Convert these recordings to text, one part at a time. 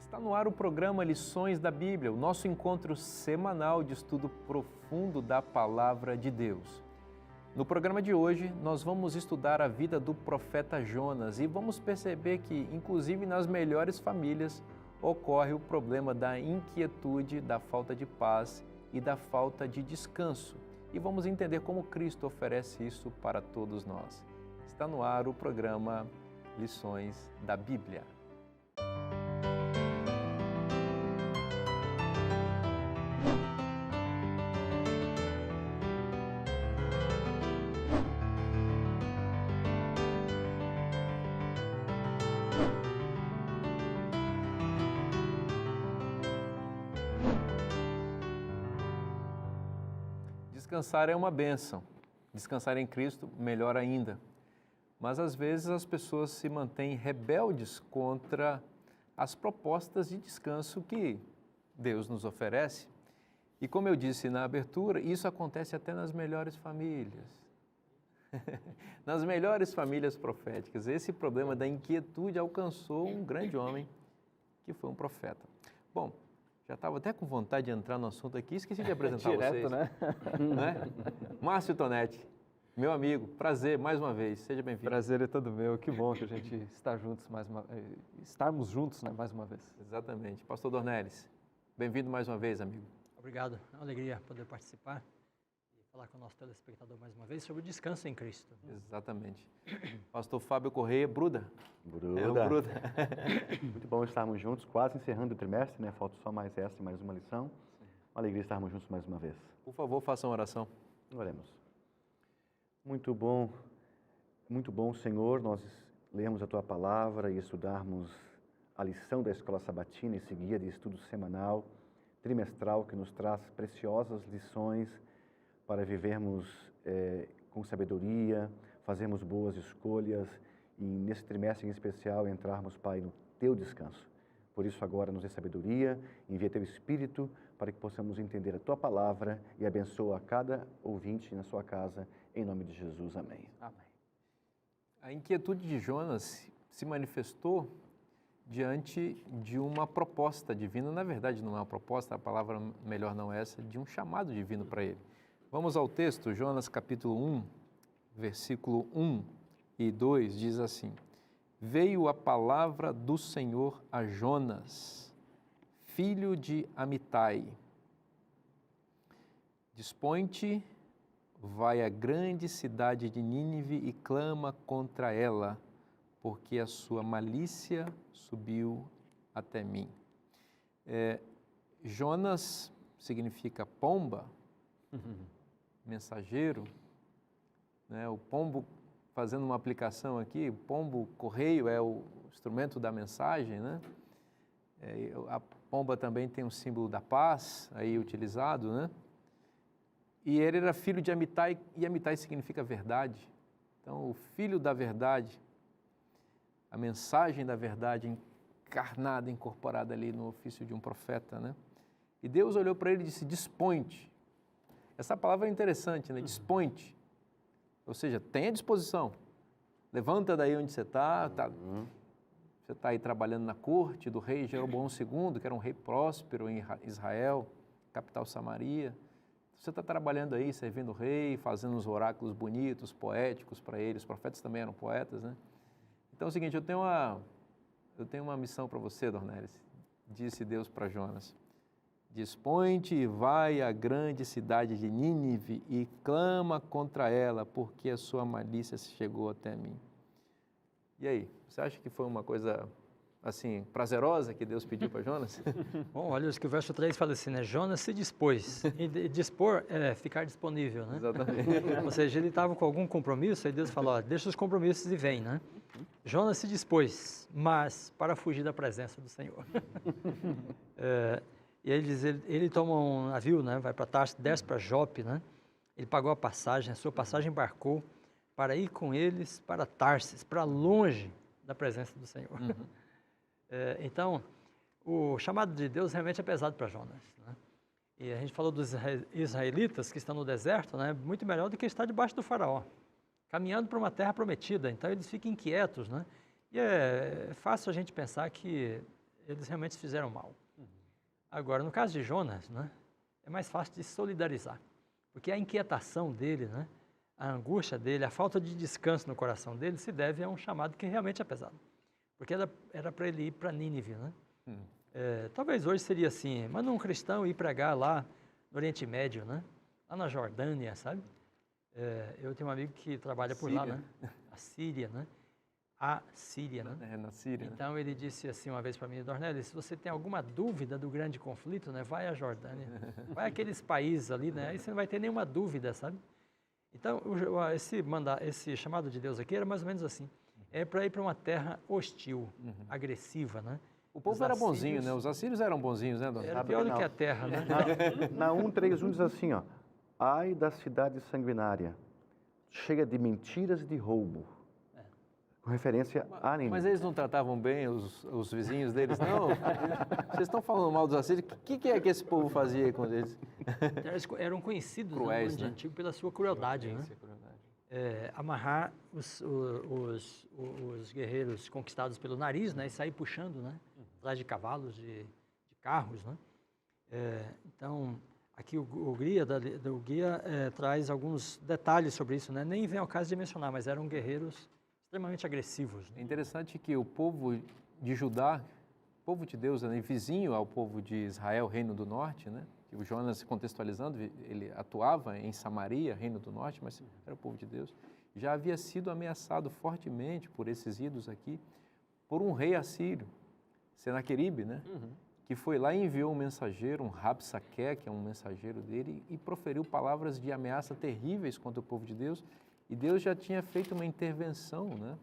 Está no ar o programa Lições da Bíblia, o nosso encontro semanal de estudo profundo da Palavra de Deus. No programa de hoje, nós vamos estudar a vida do profeta Jonas e vamos perceber que, inclusive nas melhores famílias, ocorre o problema da inquietude, da falta de paz e da falta de descanso. E vamos entender como Cristo oferece isso para todos nós. Está no ar o programa Lições da Bíblia. Descansar é uma bênção. Descansar em Cristo, melhor ainda. Mas às vezes as pessoas se mantêm rebeldes contra as propostas de descanso que Deus nos oferece. E como eu disse na abertura, isso acontece até nas melhores famílias. Nas melhores famílias proféticas. Esse problema da inquietude alcançou um grande homem que foi um profeta. Bom, já estava até com vontade de entrar no assunto aqui, esqueci de apresentar Direto, vocês. né? Márcio Tonetti, meu amigo, prazer mais uma vez, seja bem-vindo. Prazer é todo meu, que bom que a gente estarmos juntos, né, mais uma vez. Exatamente. Pastor Dornelles, bem-vindo mais uma vez, amigo. Obrigado, é uma alegria poder participar e falar com o nosso telespectador mais uma vez sobre o descanso em Cristo. Exatamente. Pastor Fábio Correia, Bruda. Bruda. É o Bruda. Muito bom estarmos juntos, quase encerrando o trimestre, né? Falta só mais essa e mais uma lição. Uma alegria estarmos juntos mais uma vez. Por favor, faça uma oração. Oremos. Muito bom, Senhor, nós lermos a Tua Palavra e estudarmos a lição da Escola Sabatina, esse guia de estudo semanal, trimestral, que nos traz preciosas lições para vivermos com sabedoria, fazermos boas escolhas e nesse trimestre em especial entrarmos, Pai, no Teu descanso. Por isso agora nos dê sabedoria, envia Teu Espírito para que possamos entender a Tua Palavra e abençoa a cada ouvinte na sua casa, em nome de Jesus. Amém. Amém. A inquietude de Jonas se manifestou diante de uma proposta divina. Na verdade, não é uma proposta, a palavra melhor não é essa, de um chamado divino para ele. Vamos ao texto, Jonas capítulo 1, versículo 1 e 2, diz assim: Veio a palavra do Senhor a Jonas, filho de Amitai. Dispõe-te, vai à grande cidade de Nínive e clama contra ela, porque a sua malícia subiu até mim. Jonas significa pomba, mensageiro, né? O pombo, fazendo uma aplicação aqui, o pombo correio é o instrumento da mensagem, né? A pomba também tem um símbolo da paz aí utilizado, né? E ele era filho de Amitai, e Amitai significa verdade. Então, o filho da verdade, a mensagem da verdade encarnada, incorporada ali no ofício de um profeta, né? E Deus olhou para ele e disse: dispõe-te. Essa palavra é interessante, né? Dispõe-te. Ou seja, tenha disposição. Levanta daí onde você está. Você está aí trabalhando na corte do rei Jeroboão II, que era um rei próspero em Israel, capital Samaria. Você está trabalhando aí, servindo o rei, fazendo uns oráculos bonitos, poéticos para ele. Os profetas também eram poetas, né? Então é o seguinte, eu tenho uma missão para você, Dornelles, disse Deus para Jonas. Dispõe-te e vai à grande cidade de Nínive e clama contra ela, porque a sua malícia chegou até mim. E aí, você acha que foi uma coisa, assim, prazerosa que Deus pediu para Jonas? Bom, olha, que o verso 3 fala assim, né? Jonas se dispôs. E dispor é ficar disponível, né? Exatamente. Ou seja, ele estava com algum compromisso, aí Deus falou, ó, deixa os compromissos e vem, né? Jonas se dispôs, mas para fugir da presença do Senhor. E aí ele diz, ele toma um navio, né? Vai para Tarsis, desce para Jope, né? Ele pagou a passagem, a sua passagem embarcou para ir com eles para Tarsis, para longe da presença do Senhor. Então, o chamado de Deus realmente é pesado para Jonas, né? E a gente falou dos israelitas que estão no deserto, né? Muito melhor do que estar debaixo do faraó, caminhando para uma terra prometida. Então, eles ficam inquietos, né? E é fácil a gente pensar que eles realmente fizeram mal. Agora, no caso de Jonas, né, é mais fácil de solidarizar, porque a inquietação dele, né, a angústia dele, a falta de descanso no coração dele se deve a um chamado que realmente é pesado. Porque era para ele ir para Nínive, né? Talvez hoje seria assim, manda um cristão ir pregar lá no Oriente Médio, né? Lá na Jordânia, sabe? Eu tenho um amigo que trabalha por lá, né? A Síria, né? A Síria, né? Na Síria. Então ele disse assim uma vez para mim, Dornelles, se você tem alguma dúvida do grande conflito, né? Vai à Jordânia, vai àqueles países ali, né? Aí você não vai ter nenhuma dúvida, sabe? Então esse chamado de Deus aqui era mais ou menos assim, é para ir para uma terra hostil, agressiva, né? O povo era bonzinho, né? Os assírios eram bonzinhos, né, Dona? Era pior do que a terra, né? Na 1:3:1 diz assim, ó, ai da cidade sanguinária, cheia de mentiras e de roubo. Com referência a Nínive. Mas eles não tratavam bem os vizinhos deles, não? Vocês estão falando mal dos assírios? O que é que esse povo fazia aí com eles? Eles eram conhecidos Cruéis, no mundo né? antigo pela sua crueldade, né? Amarrar os guerreiros conquistados pelo nariz, né? E sair puxando, né? Atrás de cavalos, de carros, né? Então, aqui o guia traz alguns detalhes sobre isso, né? Nem vem ao caso de mencionar, mas eram guerreiros extremamente agressivos. É interessante que o povo de Judá, povo de Deus, né, vizinho ao povo de Israel, Reino do Norte, né? Que o Jonas, contextualizando, ele atuava em Samaria, Reino do Norte, mas era o povo de Deus. Já havia sido ameaçado fortemente por esses ídolos aqui, por um rei assírio, Senaqueribe, né? Que foi lá e enviou um mensageiro, um Rabsaque, que é um mensageiro dele, e proferiu palavras de ameaça terríveis contra o povo de Deus. E Deus já tinha feito uma intervenção, né?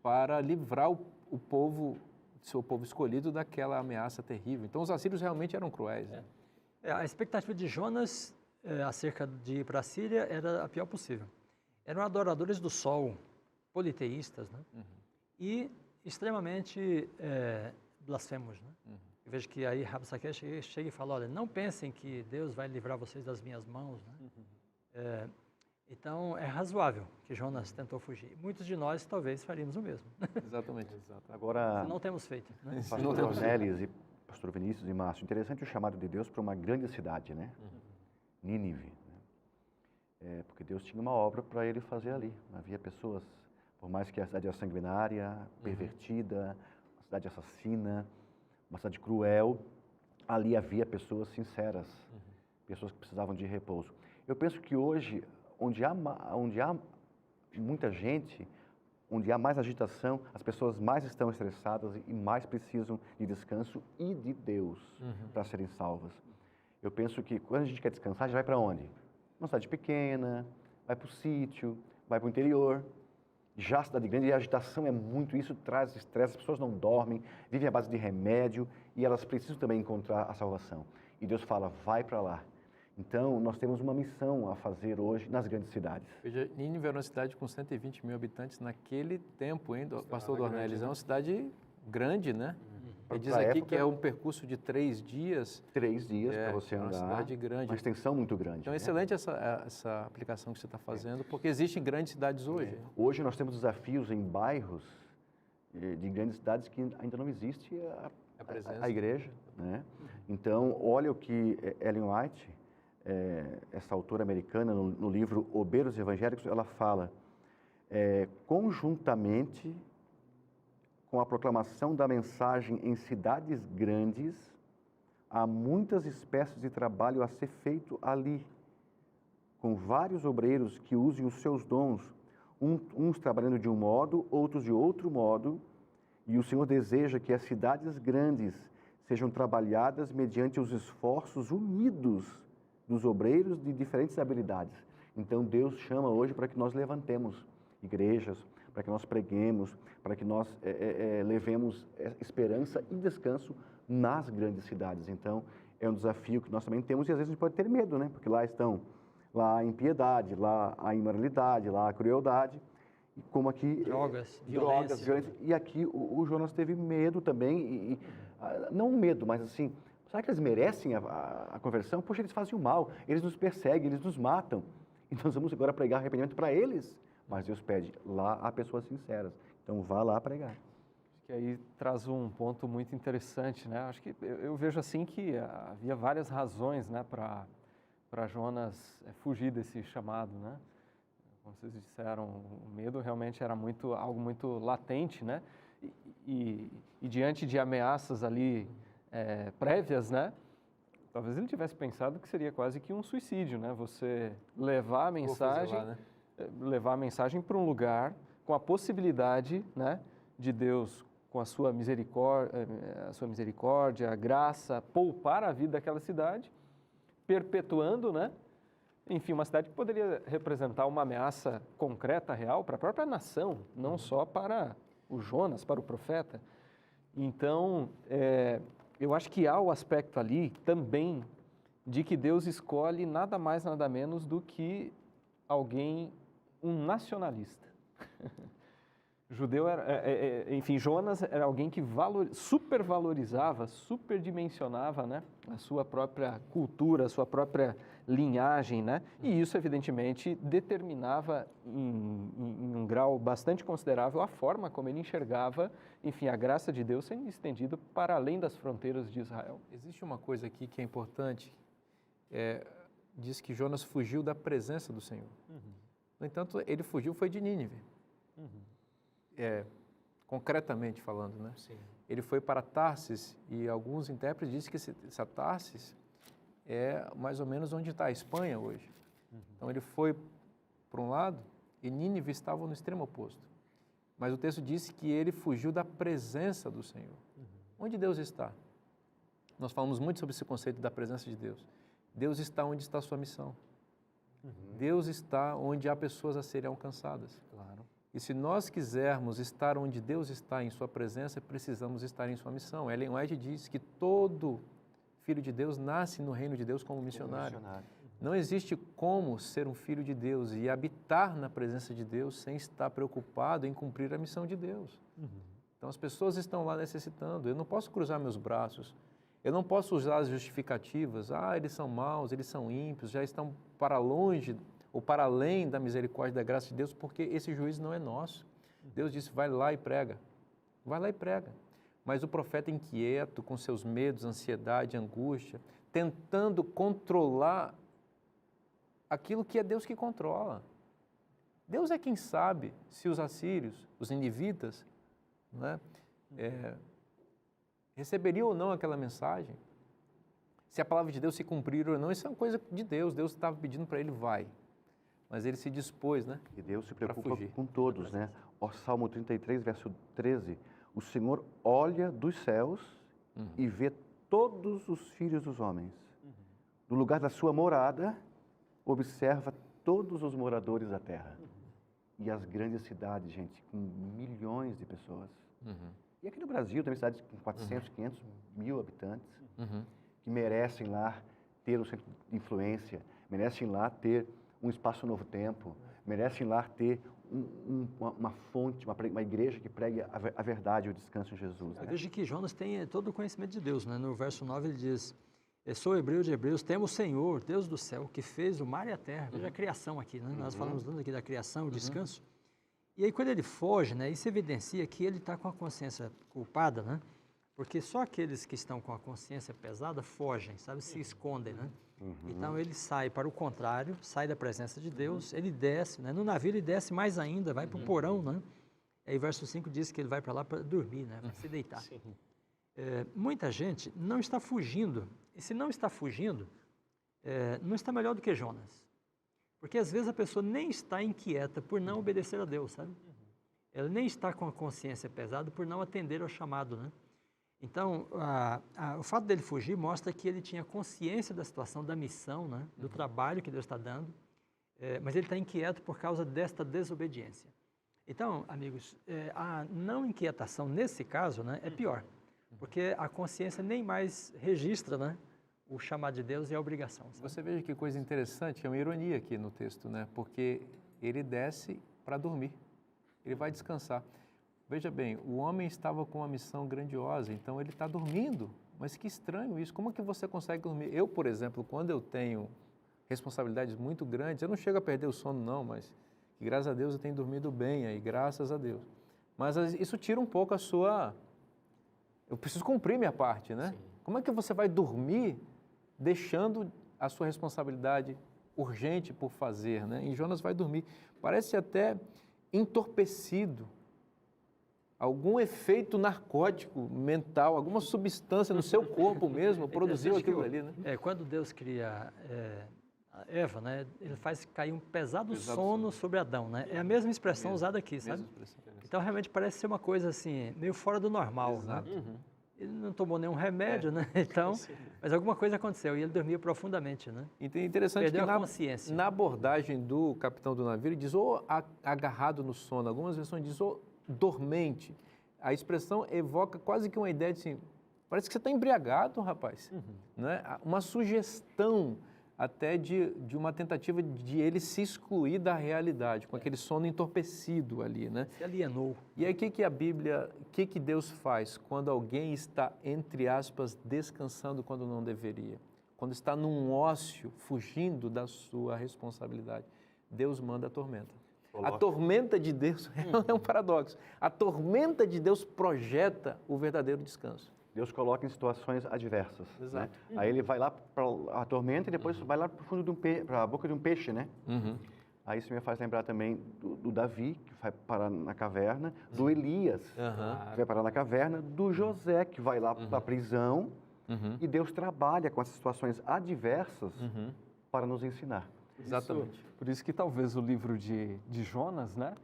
Para livrar o povo, seu povo escolhido, daquela ameaça terrível. Então, os assírios realmente eram cruéis. Né? A expectativa de Jonas acerca de ir para a Síria era a pior possível. Eram adoradores do sol, politeístas, né? E extremamente blasfemos, né? Eu vejo que aí Rabsaque chega e fala, olha, não pensem que Deus vai livrar vocês das minhas mãos, né? Então, é razoável que Jonas tentou fugir. Muitos de nós talvez faríamos o mesmo. Exatamente. Agora, Não temos feito, né? pastor Dornelles e pastor Vinícius e Márcio, interessante o chamado de Deus para uma grande cidade, né? Nínive. Né? Porque Deus tinha uma obra para ele fazer ali. Havia pessoas, por mais que a cidade era sanguinária, pervertida, uma cidade assassina, uma cidade cruel, ali havia pessoas sinceras, pessoas que precisavam de repouso. Eu penso que hoje, onde há muita gente, onde há mais agitação, as pessoas mais estão estressadas e mais precisam de descanso e de Deus para serem salvas. Eu penso que quando a gente quer descansar, a gente vai para onde? Uma cidade pequena, vai para o sítio, vai para o interior. Já a cidade grande, e a agitação é muito isso, traz estresse, as pessoas não dormem, vivem à base de remédio e elas precisam também encontrar a salvação. E Deus fala, vai para lá. Então, nós temos uma missão a fazer hoje nas grandes cidades. Veja, Nínive era uma cidade com 120 mil habitantes naquele tempo, hein, pastor Dornelles? É uma cidade grande, né? Ele diz aqui que é um percurso de 3 dias. 3 dias para você andar. É uma cidade grande. Uma extensão muito grande. Então, né? excelente essa aplicação que você está fazendo, porque existem grandes cidades hoje. Hoje nós temos desafios em bairros de grandes cidades que ainda não existe a igreja. Né? Então, olha o que Ellen White, essa autora americana, no livro Obreiros Evangélicos, ela fala, conjuntamente com a proclamação da mensagem em cidades grandes, há muitas espécies de trabalho a ser feito ali, com vários obreiros que usem os seus dons, uns trabalhando de um modo, outros de outro modo, e o Senhor deseja que as cidades grandes sejam trabalhadas mediante os esforços unidos dos obreiros de diferentes habilidades. Então, Deus chama hoje para que nós levantemos igrejas, para que nós preguemos, para que nós levemos esperança e descanso nas grandes cidades. Então, é um desafio que nós também temos e às vezes a gente pode ter medo, né? Porque lá a impiedade, lá a imoralidade, lá a crueldade, e como aqui... Drogas, violência. E aqui o Jonas teve medo também, não medo, mas assim, será que eles merecem a conversão? Poxa, eles fazem o mal, eles nos perseguem, eles nos matam. Então, nós vamos agora pregar arrependimento para eles. Mas Deus pede, lá há pessoas sinceras. Então, vá lá pregar. que aí traz um ponto muito interessante, né? Acho que eu vejo assim que havia várias razões, né, para Jonas fugir desse chamado, né? Como vocês disseram, o medo realmente era algo muito latente, né? E diante de ameaças ali prévias, né? Talvez ele tivesse pensado que seria quase que um suicídio, né? Você levar a mensagem para um lugar com a possibilidade, né, de Deus, com a sua misericórdia, a graça, poupar a vida daquela cidade, perpetuando, né? Enfim, uma cidade que poderia representar uma ameaça concreta, real, para a própria nação, não só para o Jonas, para o profeta. Então, eu acho que há o aspecto ali também de que Deus escolhe nada mais, nada menos do que um nacionalista. Judeu enfim, Jonas era alguém que supervalorizava, superdimensionava, né, a sua própria cultura, a sua própria linhagem, né? E isso, evidentemente, determinava em um grau bastante considerável a forma como ele enxergava, enfim, a graça de Deus sendo estendida para além das fronteiras de Israel. Existe uma coisa aqui que é importante, diz que Jonas fugiu da presença do Senhor. No entanto, ele fugiu foi de Nínive. Concretamente falando, né? Sim. Ele foi para Tarsis e alguns intérpretes dizem que essa Tarsis é mais ou menos onde está a Espanha hoje. Então ele foi para um lado e Nínive estava no extremo oposto. Mas o texto diz que ele fugiu da presença do Senhor. Onde Deus está? Nós falamos muito sobre esse conceito da presença de Deus. Deus está onde está a sua missão. Deus está onde há pessoas a serem alcançadas. Claro. E se nós quisermos estar onde Deus está em sua presença, precisamos estar em sua missão. Ellen White diz que todo filho de Deus nasce no reino de Deus como missionário. Não existe como ser um filho de Deus e habitar na presença de Deus sem estar preocupado em cumprir a missão de Deus. Então as pessoas estão lá necessitando. Eu não posso cruzar meus braços. Eu não posso usar as justificativas. Eles são maus, eles são ímpios, já estão para longe ou para além da misericórdia e da graça de Deus, porque esse juízo não é nosso. Deus disse, vai lá e prega. Vai lá e prega. Mas o profeta inquieto, com seus medos, ansiedade, angústia, tentando controlar aquilo que é Deus que controla. Deus é quem sabe se os assírios, os ninivitas, né, receberiam ou não aquela mensagem. Se a palavra de Deus se cumprir ou não, isso é uma coisa de Deus. Deus estava pedindo para ele, vai. Mas ele se dispôs, né? E Deus se preocupa com todos, né? O Salmo 33, verso 13. O Senhor olha dos céus e vê todos os filhos dos homens. Do lugar da sua morada, observa todos os moradores da terra. E as grandes cidades, gente, com milhões de pessoas. E aqui no Brasil, também cidades com 400, 500 mil habitantes, que merecem lá ter um centro de influência, merecem lá ter um espaço Novo Tempo, merecem lá ter uma fonte, uma igreja que pregue a verdade e o descanso em Jesus. Né? Veja que Jonas tem todo o conhecimento de Deus, né? No verso 9 ele diz, sou hebreu de hebreus, temo o Senhor, Deus do céu, que fez o mar e a terra. Veja a criação aqui, né? Nós falamos tanto aqui da criação, o descanso. E aí quando ele foge, né, isso evidencia que ele está com a consciência culpada, né? Porque só aqueles que estão com a consciência pesada fogem, sabe? Se escondem, né? Então ele sai para o contrário, sai da presença de Deus, ele desce, né? No navio ele desce mais ainda, vai para o porão, né? Aí verso 5 diz que ele vai para lá para dormir, né? Para se deitar. Muita gente não está fugindo, e se não está fugindo, não está melhor do que Jonas. Porque às vezes a pessoa nem está inquieta por não obedecer a Deus, sabe? Ela nem está com a consciência pesada por não atender ao chamado, né? Então, o fato dele fugir mostra que ele tinha consciência da situação, da missão, né? Do trabalho que Deus está dando, mas ele está inquieto por causa desta desobediência. Então, amigos, a não inquietação nesse caso, né, é pior, porque a consciência nem mais registra, né, o chamado de Deus e a obrigação. Sabe? Você veja que coisa interessante, é uma ironia aqui no texto, né? Porque ele desce para dormir, ele vai descansar. Veja bem, o homem estava com uma missão grandiosa, então ele está dormindo. Mas que estranho isso, como que você consegue dormir? Eu, por exemplo, quando eu tenho responsabilidades muito grandes, eu não chego a perder o sono não, mas graças a Deus eu tenho dormido bem aí, graças a Deus. Mas isso tira um pouco a sua... Eu preciso cumprir minha parte, né? Como é que você vai dormir deixando a sua responsabilidade urgente por fazer, né? E Jonas vai dormir. Parece até entorpecido. Algum efeito narcótico mental, alguma substância no seu corpo mesmo produziu aquilo ali, né? Quando Deus cria a Eva, né, ele faz cair um pesado sono sobre Adão, né? É a mesma expressão usada aqui, sabe? Então, realmente parece ser uma coisa assim, meio fora do normal, né? Ele não tomou nenhum remédio, né? Então, mas alguma coisa aconteceu e ele dormia profundamente, né? E é interessante Perdeu que a consciência. na abordagem do capitão do navio, ele diz ou agarrado no sono, algumas versões diz ou dormente. A expressão evoca quase que uma ideia de assim, parece que você está embriagado, rapaz. Né? Uma sugestão até de uma tentativa de ele se excluir da realidade, com aquele sono entorpecido ali, né? Se alienou. E aí, o que a Bíblia, o que Deus faz quando alguém está, entre aspas, descansando quando não deveria? Quando está num ócio, fugindo da sua responsabilidade? Deus manda a tormenta. A tormenta de Deus é um paradoxo. A tormenta de Deus projeta o verdadeiro descanso. Deus coloca em situações adversas. Exato. Né? Aí ele vai lá para a tormenta e depois vai lá para o fundo para a boca de um peixe, né? Aí isso me faz lembrar também do Davi, que vai parar na caverna, do Elias, que vai parar na caverna, do José, que vai lá para a prisão, e Deus trabalha com essas situações adversas para nos ensinar. Exatamente. Por isso que talvez o livro de Jonas, né,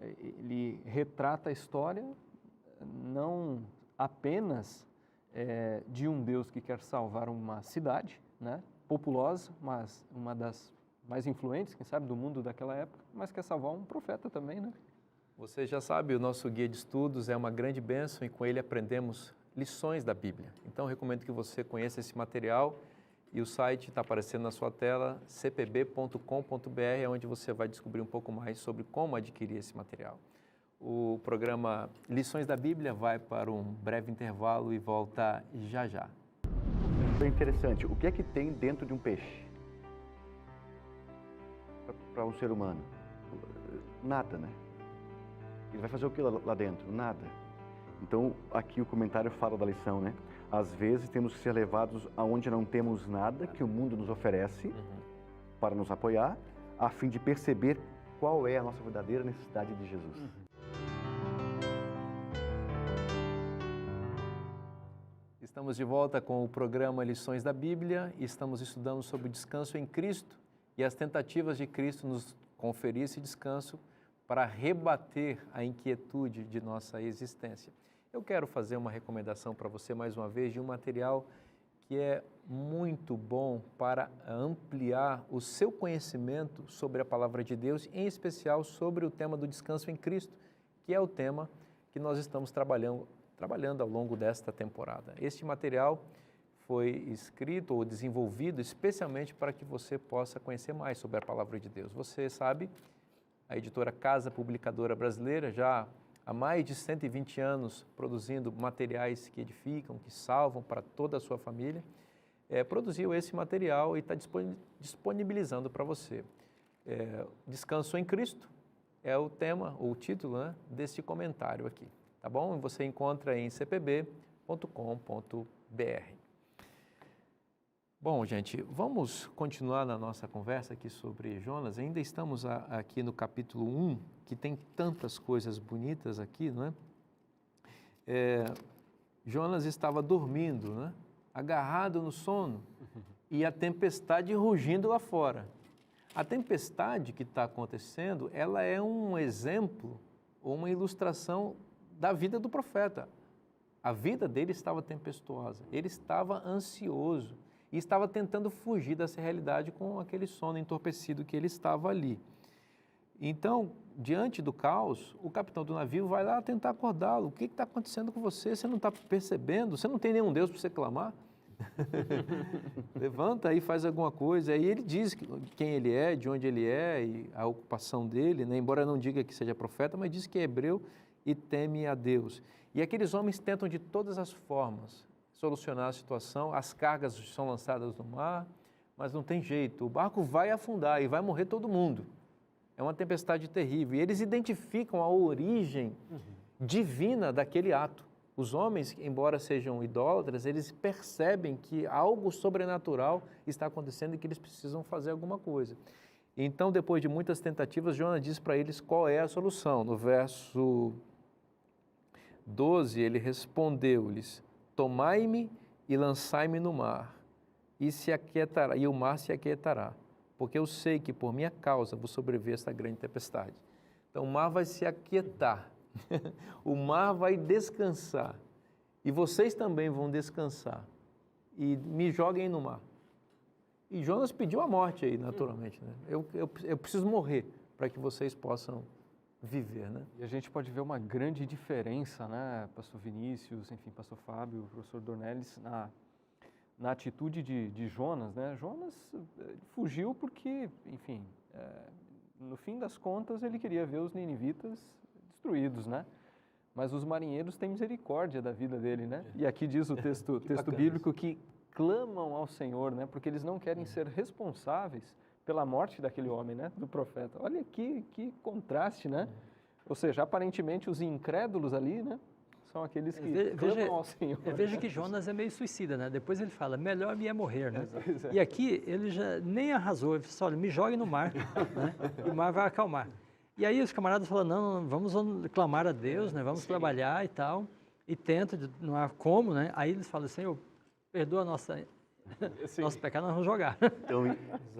ele retrata a história não apenas de um Deus que quer salvar uma cidade, né, populosa, mas uma das mais influentes, quem sabe, do mundo daquela época, mas quer salvar um profeta também, né? Você já sabe, o nosso guia de estudos é uma grande bênção e com ele aprendemos lições da Bíblia. Então, recomendo que você conheça esse material e o site está aparecendo na sua tela, cpb.com.br, é onde você vai descobrir um pouco mais sobre como adquirir esse material. O programa Lições da Bíblia vai para um breve intervalo e volta já já. É interessante. O que é que tem dentro de um peixe? Para um ser humano? Nada, né? Ele vai fazer o que lá dentro? Nada. Então, aqui o comentário fala da lição, né? Às vezes temos que ser levados aonde não temos nada que o mundo nos oferece para nos apoiar, a fim de perceber qual é a nossa verdadeira necessidade de Jesus. Estamos de volta com o programa Lições da Bíblia e estamos estudando sobre o descanso em Cristo e as tentativas de Cristo nos conferir esse descanso para rebater a inquietude de nossa existência. Eu quero fazer uma recomendação para você mais uma vez de um material que é muito bom para ampliar o seu conhecimento sobre a Palavra de Deus, em especial sobre o tema do descanso em Cristo, que é o tema que nós estamos trabalhando ao longo desta temporada. Este material foi escrito ou desenvolvido especialmente para que você possa conhecer mais sobre a Palavra de Deus. Você sabe, a editora Casa Publicadora Brasileira já há mais de 120 anos produzindo materiais que edificam, que salvam para toda a sua família, produziu esse material e está disponibilizando para você. Descanso em Cristo é o tema, ou o título, né, desse comentário aqui, tá bom? Você encontra em cpb.com.br. Bom, gente, vamos continuar na nossa conversa aqui sobre Jonas. Ainda estamos aqui no capítulo 1, que tem tantas coisas bonitas aqui, não é? Jonas estava dormindo, né? Agarrado no sono, e a tempestade rugindo lá fora. A tempestade que está acontecendo, ela é um exemplo ou uma ilustração da vida do profeta. A vida dele estava tempestuosa, ele estava ansioso e estava tentando fugir dessa realidade com aquele sono entorpecido que ele estava ali. Então, diante do caos, o capitão do navio vai lá tentar acordá-lo. O que está acontecendo com você? Você não está percebendo? Você não tem nenhum Deus para você clamar? Levanta aí, faz alguma coisa. Aí ele diz quem ele é, de onde ele é e a ocupação dele, né? Embora não diga que seja profeta, mas diz que é hebreu e teme a Deus. E aqueles homens tentam de todas as formas solucionar a situação, as cargas são lançadas no mar, mas não tem jeito, o barco vai afundar e vai morrer todo mundo. É uma tempestade terrível. E eles identificam a origem divina daquele ato. Os homens, embora sejam idólatras, eles percebem que algo sobrenatural está acontecendo e que eles precisam fazer alguma coisa. Então, depois de muitas tentativas, Jonas diz para eles qual é a solução. No verso 12, ele respondeu-lhes: tomai-me e lançai-me no mar, e se aquietará, e o mar se aquietará, porque eu sei que por minha causa vos sobreveio esta grande tempestade. Então, o mar vai se aquietar. O mar vai descansar e vocês também vão descansar e me joguem no mar. E Jonas pediu a morte aí, naturalmente, né? Eu preciso morrer para que vocês possam viver, né? E a gente pode ver uma grande diferença, né, pastor Vinícius, enfim, pastor Fábio, professor Dornelles, na atitude de Jonas, né? Jonas fugiu porque, enfim, no fim das contas ele queria ver os ninivitas destruídos, né? Mas os marinheiros têm misericórdia da vida dele, né? E aqui diz o texto bíblico que clamam ao Senhor, né? Porque eles não querem ser responsáveis pela morte daquele homem, né? Do profeta. Olha que contraste, né? Ou seja, aparentemente os incrédulos ali, né? São aqueles que clamam ao Senhor. Veja que Jonas é meio suicida, né? Depois ele fala, melhor me é morrer, né? Exato. E aqui ele já nem arrasou, ele falou, olha, me jogue no mar, né? E o mar vai acalmar. E aí os camaradas falam, não, vamos clamar a Deus, né? Vamos trabalhar e tal. E tenta, não há como, né? Aí eles falam, Senhor, perdoa nosso pecado, nós vamos jogar. Então,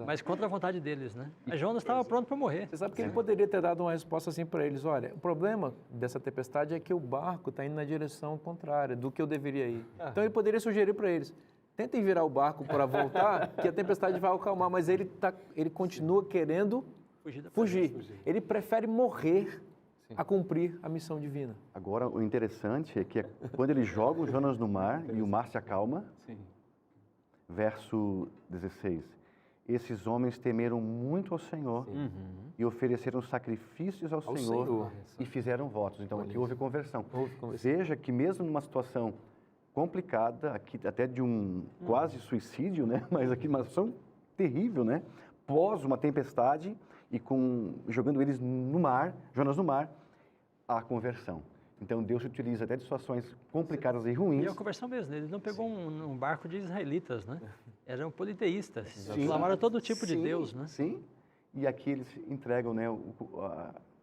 Mas contra a vontade deles, né? Mas Jonas estava pronto para morrer. Você sabe que ele poderia ter dado uma resposta assim para eles: olha, o problema dessa tempestade é que o barco está indo na direção contrária do que eu deveria ir. Então ele poderia sugerir para eles: tentem virar o barco para voltar, que a tempestade vai acalmar, mas ele continua querendo fugir. Ele prefere morrer a cumprir a missão divina. agora, o interessante é que quando eles jogam Jonas no mar e o mar se acalma, Sim. verso 16, esses homens temeram muito ao Senhor e ofereceram sacrifícios ao Senhor e fizeram votos. Então, aqui houve conversão. Veja que mesmo numa situação complicada, aqui até de um quase suicídio, né? Mas aqui uma situação terrível, né? Pós uma tempestade e jogando eles no mar, Jonas no mar, a conversão. Então, Deus utiliza até de situações complicadas e ruins. E a conversão mesmo, ele não pegou um barco de israelitas, né? Eram politeístas, Sim. clamaram a todo tipo de Sim, Deus, né? Sim, e aqui eles entregam, né, o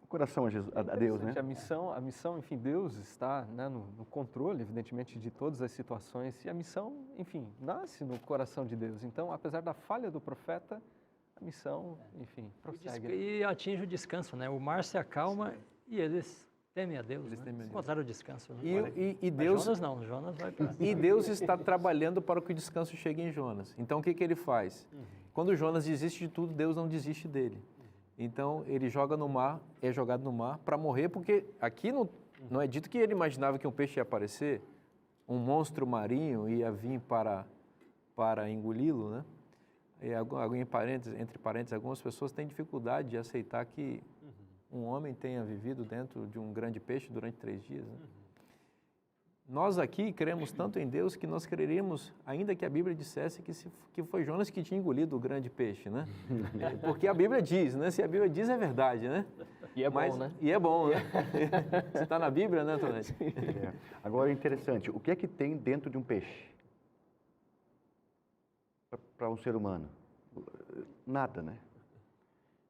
coração a Deus, né? A missão, enfim, Deus está, né, no controle, evidentemente, de todas as situações. E a missão, enfim, nasce no coração de Deus. Então, apesar da falha do profeta, a missão, enfim, prossegue. E atinge o descanso, né? O mar se acalma e eles temem a Deus, né? Encontraram o descanso. Né? E Mas Deus... Jonas não, Jonas vai para... E Deus está trabalhando para que o descanso chegue em Jonas. Então, o que ele faz? Quando Jonas desiste de tudo, Deus não desiste dele. Então, ele joga no mar, é jogado no mar para morrer, porque aqui não é dito que ele imaginava que um peixe ia aparecer, um monstro marinho ia vir para engoli-lo, né? E, entre parênteses, algumas pessoas têm dificuldade de aceitar que um homem tenha vivido dentro de um grande peixe durante 3 dias, né? Nós aqui cremos tanto em Deus que nós creríamos, ainda que a Bíblia dissesse que foi Jonas que tinha engolido o grande peixe, né? Porque a Bíblia diz, né? Se a Bíblia diz, é verdade, né? E é bom, né? E é bom, né? Você está na Bíblia, né, Tonete? Agora, é interessante, o que é que tem dentro de um peixe? Para um ser humano? Nada, né?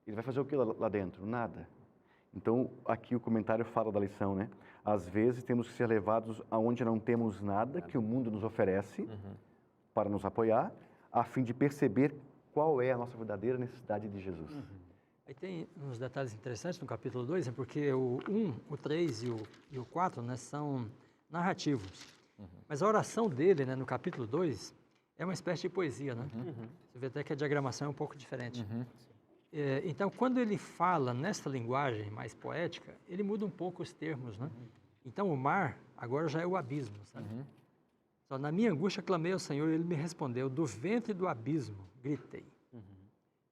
Ele vai fazer o que lá dentro? Nada. Então, aqui o comentário fala da lição, né? Às vezes temos que ser levados aonde não temos nada que o mundo nos oferece para nos apoiar, a fim de perceber qual é a nossa verdadeira necessidade de Jesus. Aí tem uns detalhes interessantes no capítulo 2, porque o 1, o 3 e o 4, né, são narrativos. Mas a oração dele, né, no capítulo 2, é uma espécie de poesia, né? Você vê até que a diagramação é um pouco diferente. Então, quando ele fala nessa linguagem mais poética, ele muda um pouco os termos, né? Então, o mar agora já é o abismo, sabe? Só na minha angústia clamei ao Senhor e ele me respondeu, do ventre do abismo gritei.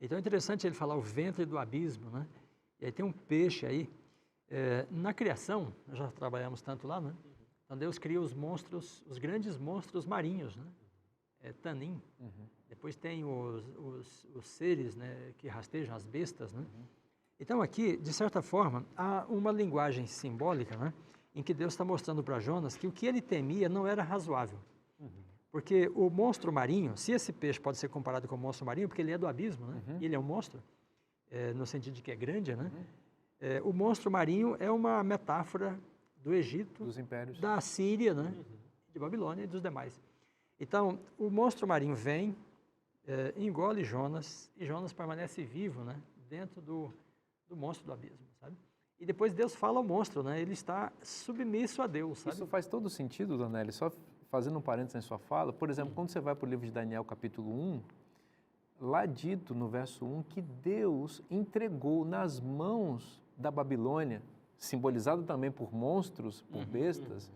Então, é interessante ele falar o ventre do abismo, né? E aí tem um peixe aí. Na criação, nós já trabalhamos tanto lá, né? Então, Deus cria os monstros, os grandes monstros marinhos, né? Tanim. Depois tem os seres, né, que rastejam, as bestas, né? Então aqui, de certa forma, há uma linguagem simbólica, né? em que Deus está mostrando para Jonas que o que ele temia não era razoável. Porque o monstro marinho, se esse peixe pode ser comparado com o monstro marinho, porque ele é do abismo, né? E ele é um monstro, no sentido de que é grande, né? O monstro marinho é uma metáfora do Egito, Dos impérios. da Síria, né? De Babilônia e dos demais. Então, o monstro marinho vem, engole Jonas, e Jonas permanece vivo, né? Dentro do monstro do abismo, sabe? E depois Deus fala ao monstro, né? Ele está submisso a Deus, sabe? Isso faz todo sentido, Donelli. Só fazendo um parênteses em sua fala, por exemplo, quando você vai para o livro de Daniel, capítulo 1, lá dito no verso 1 que Deus entregou nas mãos da Babilônia, simbolizado também por monstros, por bestas,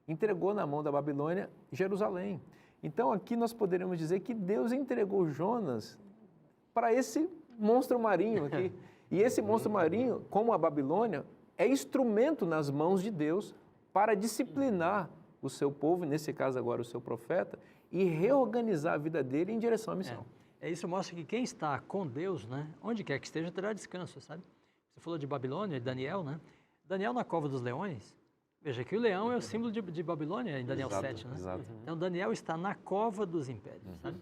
entregou na mão da Babilônia Jerusalém. Então aqui nós poderíamos dizer que Deus entregou Jonas para esse monstro marinho aqui. E esse monstro marinho, como a Babilônia, é instrumento nas mãos de Deus para disciplinar o seu povo, nesse caso agora o seu profeta, e reorganizar a vida dele em direção à missão. Isso mostra que quem está com Deus, né, onde quer que esteja, terá descanso, sabe? Você falou de Babilônia, de Daniel, né? Daniel na cova dos leões, veja que o leão é o símbolo de Babilônia em Daniel 7, né? Exato. Então Daniel está na cova dos impérios, sabe?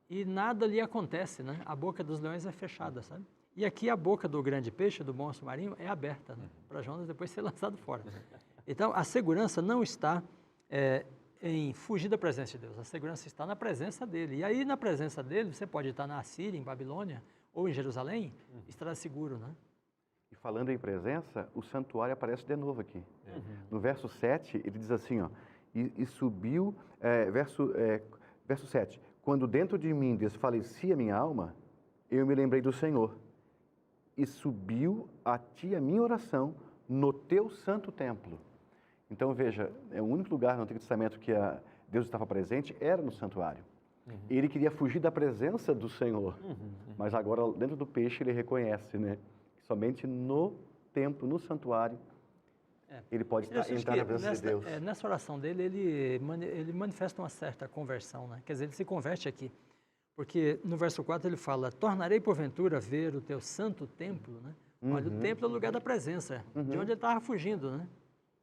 E nada lhe acontece, né? A boca dos leões é fechada, sabe? E aqui a boca do grande peixe, do monstro marinho, é aberta, né? Para Jonas depois ser lançado fora. Então a segurança não está em fugir da presença de Deus, a segurança está na presença dele. E aí na presença dele, você pode estar na Assíria, em Babilônia ou em Jerusalém, estará seguro, né? E falando em presença, o santuário aparece de novo aqui. No verso 7, ele diz assim, ó, e subiu, verso 7, quando dentro de mim desfalecia minha alma, eu me lembrei do Senhor, e subiu a ti a minha oração no teu santo templo. Então, veja, o único lugar no Antigo Testamento que Deus estava presente era no santuário. Ele queria fugir da presença do Senhor, mas agora, dentro do peixe, ele reconhece, né? Somente no templo, no santuário, ele pode entrar na presença de Deus. Nessa oração dele, ele manifesta uma certa conversão, né? Quer dizer, ele se converte aqui. Porque no verso 4 ele fala, tornarei porventura a ver o teu santo templo, né? Olha, o templo é o lugar da presença, de onde ele estava fugindo, né?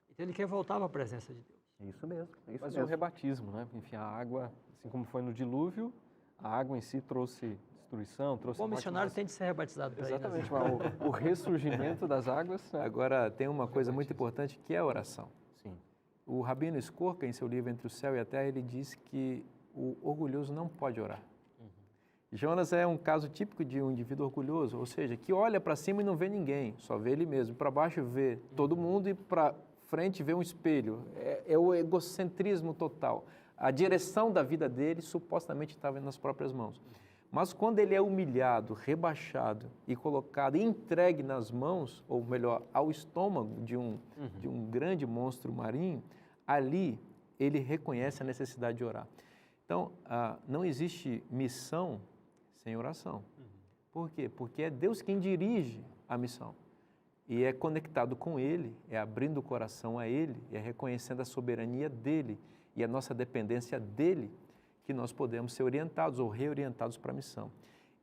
Então ele quer voltar para a presença de Deus. Isso mesmo. Mas o rebatismo, né? Enfim, a água, assim como foi no dilúvio, a água em si trouxe destruição, trouxe O bom morte, missionário mas... tem de ser rebatizado para ir, né? Exatamente, mas o ressurgimento das águas... Né? Agora, tem uma coisa muito importante que é a oração. Sim. O Rabino Skorka, em seu livro Entre o Céu e a Terra, ele diz que o orgulhoso não pode orar. Jonas é um caso típico de um indivíduo orgulhoso, ou seja, que olha para cima e não vê ninguém, só vê ele mesmo. Para baixo vê todo mundo e para frente vê um espelho. É o egocentrismo total. A direção da vida dele supostamente estava nas próprias mãos. Mas quando ele é humilhado, rebaixado e colocado, entregue nas mãos, ou melhor, ao estômago de um grande monstro marinho, ali ele reconhece a necessidade de orar. Então, não existe missão sem oração. Por quê? Porque é Deus quem dirige a missão. E é conectado com Ele, é abrindo o coração a Ele, é reconhecendo a soberania dEle e a nossa dependência dEle, que nós podemos ser orientados ou reorientados para a missão.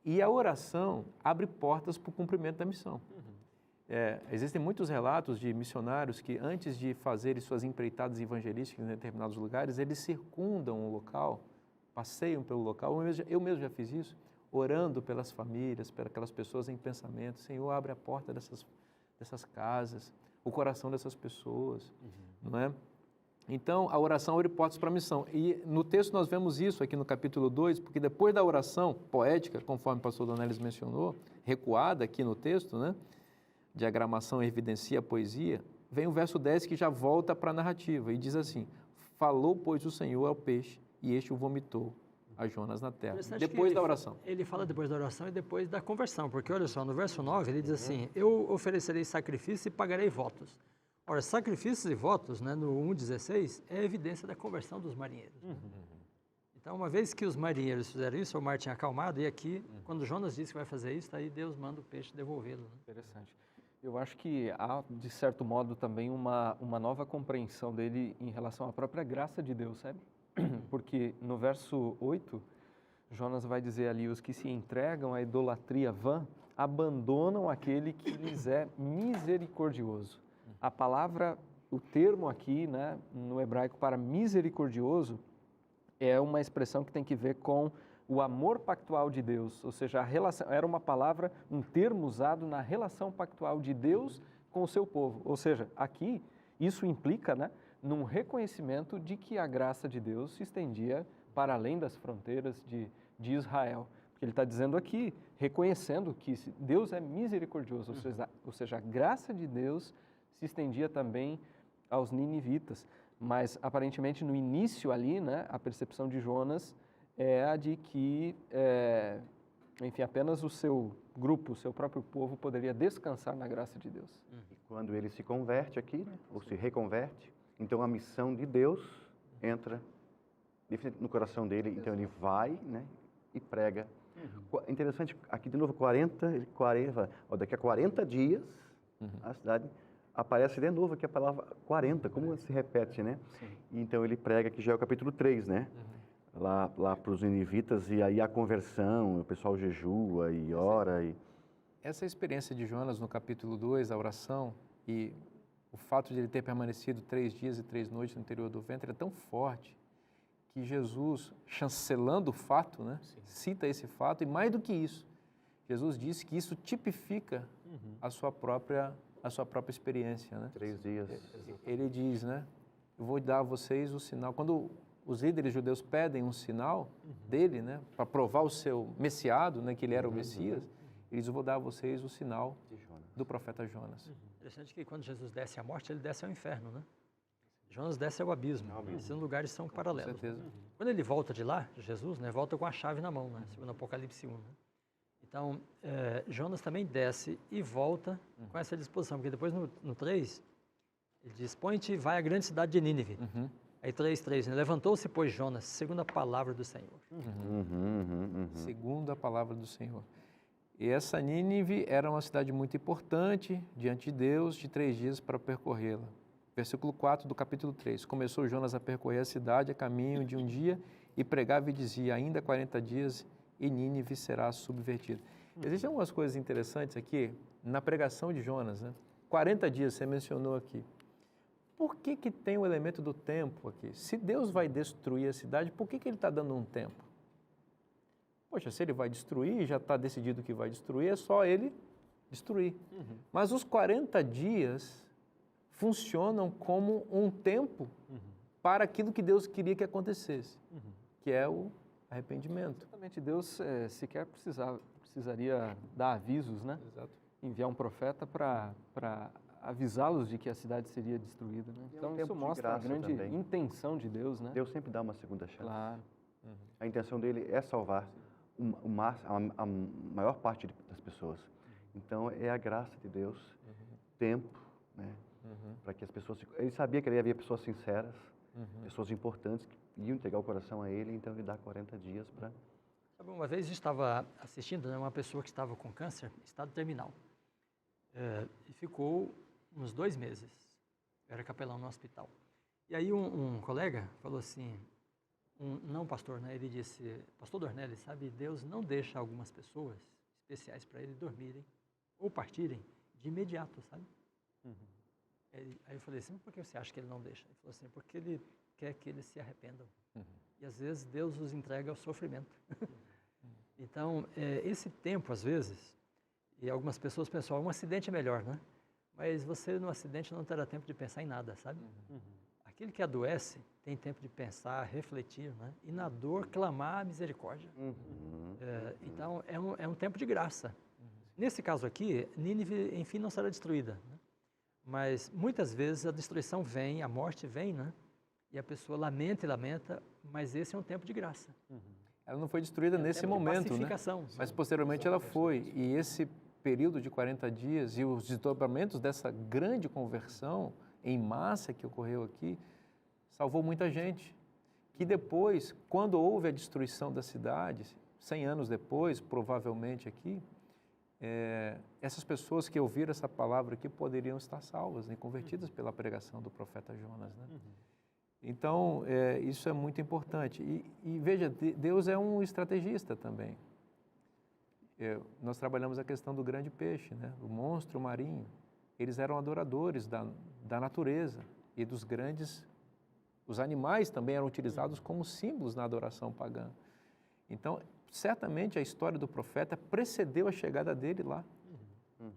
E a oração abre portas para o cumprimento da missão. Existem muitos relatos de missionários que, antes de fazerem suas empreitadas evangelísticas em determinados lugares, eles circundam o local, passeiam pelo local. Eu mesmo já fiz isso, orando pelas famílias, pelas pessoas em pensamento. Senhor, abre a porta dessas casas, o coração dessas pessoas, não é? Então, a oração abre portas para a missão. E no texto nós vemos isso aqui no capítulo 2, porque depois da oração poética, conforme o pastor Donelis mencionou, recuada aqui no texto, né? Diagramação evidencia a poesia, vem o verso 10 que já volta para a narrativa e diz assim, falou, pois, o Senhor ao peixe e este o vomitou a Jonas na terra, depois da oração. Ele fala depois da oração e depois da conversão, porque olha só, no verso 9 ele diz assim, eu oferecerei sacrifício e pagarei votos. Ora, sacrifícios e votos, né, no 1,16, é evidência da conversão dos marinheiros. Então, uma vez que os marinheiros fizeram isso, o mar tinha acalmado, e aqui, quando Jonas disse que vai fazer isso, aí Deus manda o peixe devolvê-lo. Né? Interessante. Eu acho que há, de certo modo, também uma nova compreensão dele em relação à própria graça de Deus, sabe? Porque no verso 8, Jonas vai dizer ali, os que se entregam à idolatria vã, abandonam aquele que lhes é misericordioso. A palavra o termo aqui, né, no hebraico para misericordioso, é uma expressão que tem que ver com o amor pactual de Deus, ou seja, a relação, era uma palavra, um termo usado na relação pactual de Deus com o seu povo. Ou seja, aqui isso implica, né, num reconhecimento de que a graça de Deus se estendia para além das fronteiras de Israel. Porque ele está dizendo aqui, reconhecendo que Deus é misericordioso, ou seja, a graça de Deus se estendia também aos ninivitas. Mas, aparentemente, no início ali, né, a percepção de Jonas é a de que, enfim, apenas o seu grupo, o seu próprio povo poderia descansar na graça de Deus. E quando ele se converte aqui, né, ou se reconverte, então a missão de Deus entra no coração dele, então ele vai, né, e prega. Interessante, aqui de novo, daqui a 40 dias, a cidade aparece de novo aqui a palavra 40, como se repete, né? Sim. Então ele prega, que já é o capítulo 3, né? Lá para os ninivitas, e aí a conversão, o pessoal jejua e ora. Essa experiência de Jonas no capítulo 2, a oração, e o fato de ele ter permanecido 3 dias e 3 noites no interior do ventre é tão forte que Jesus, chancelando o fato, né, cita esse fato, e mais do que isso, Jesus disse que isso tipifica a sua própria experiência, né? 3 dias. Ele diz, né, eu vou dar a vocês o sinal. Quando os líderes judeus pedem um sinal dele, né, para provar o seu messiado, né, que ele era o Messias, ele diz, eu vou dar a vocês o sinal do profeta Jonas. Interessante que quando Jesus desce à morte, ele desce ao inferno, né? Jonas desce ao abismo. Esses lugares são paralelos. Com certeza. Quando ele volta de lá, Jesus, né, volta com a chave na mão, né, segundo Apocalipse 1. Né? Então, Jonas também desce e volta com essa disposição, porque depois no 3, ele diz, põe-te e vai à grande cidade de Nínive. Aí 3:3, né? Levantou-se, pois, Jonas, segundo a palavra do Senhor. Segundo a palavra do Senhor. E essa Nínive era uma cidade muito importante diante de Deus, de 3 dias para percorrê-la. Versículo 4 do capítulo 3. Começou Jonas a percorrer a cidade a caminho de um dia e pregava e dizia, ainda 40 dias e Nínive será subvertida. Existem algumas coisas interessantes aqui na pregação de Jonas, né? 40 dias, você mencionou aqui. Por que tem o elemento do tempo aqui? Se Deus vai destruir a cidade, por que ele está dando um tempo? Poxa, se ele vai destruir, já está decidido que vai destruir, é só ele destruir. Mas os 40 dias funcionam como um tempo para aquilo que Deus queria que acontecesse, que é o arrependimento. Exatamente, Deus sequer precisaria dar avisos, né? Exato. Enviar um profeta para avisá-los de que a cidade seria destruída. Né? Então, isso mostra a grande intenção de Deus, né? Deus sempre dá uma segunda chance. Claro. A intenção dele é salvar a maior parte das pessoas. Então, é a graça de Deus, tempo, né? Para que as pessoas... Ele sabia que ali havia pessoas sinceras, pessoas importantes que iam entregar o coração a ele, então ele dá 40 dias para... Sabe, uma vez eu estava assistindo, né, uma pessoa que estava com câncer, estado terminal, e ficou uns 2 meses. Eu era capelão no hospital. E aí um colega falou assim, não pastor, né? Ele disse, pastor Dornelli, sabe, Deus não deixa algumas pessoas especiais para ele dormirem ou partirem de imediato, sabe? Aí eu falei assim, por que você acha que ele não deixa? Ele falou assim, porque ele quer que eles se arrependam. E às vezes Deus os entrega ao sofrimento. Então, esse tempo, às vezes, e algumas pessoas pensam, um acidente é melhor, né? Mas você no acidente não terá tempo de pensar em nada, sabe? Aquele que adoece tem tempo de pensar, refletir, né? E na dor clamar a misericórdia. Então, é um tempo de graça. Nesse caso aqui, Nínive, enfim, não será destruída, né? Mas muitas vezes a destruição vem, a morte vem, né? E a pessoa lamenta e lamenta, mas esse é um tempo de graça. Ela não foi destruída nesse momento, né? Mas posteriormente ela foi. E esse período de 40 dias e os desdobramentos dessa grande conversão em massa que ocorreu aqui, salvou muita gente. Que depois, quando houve a destruição da cidade, 100 anos depois, provavelmente aqui, essas pessoas que ouviram essa palavra aqui poderiam estar salvas, né, convertidas pela pregação do profeta Jonas, né? Então, isso é muito importante. E veja, Deus é um estrategista também. Nós trabalhamos a questão do grande peixe, né? O monstro marinho. Eles eram adoradores da natureza. e dos grandes. Os animais também eram utilizados como símbolos na adoração pagã. Então, certamente a história do profeta precedeu a chegada dele lá.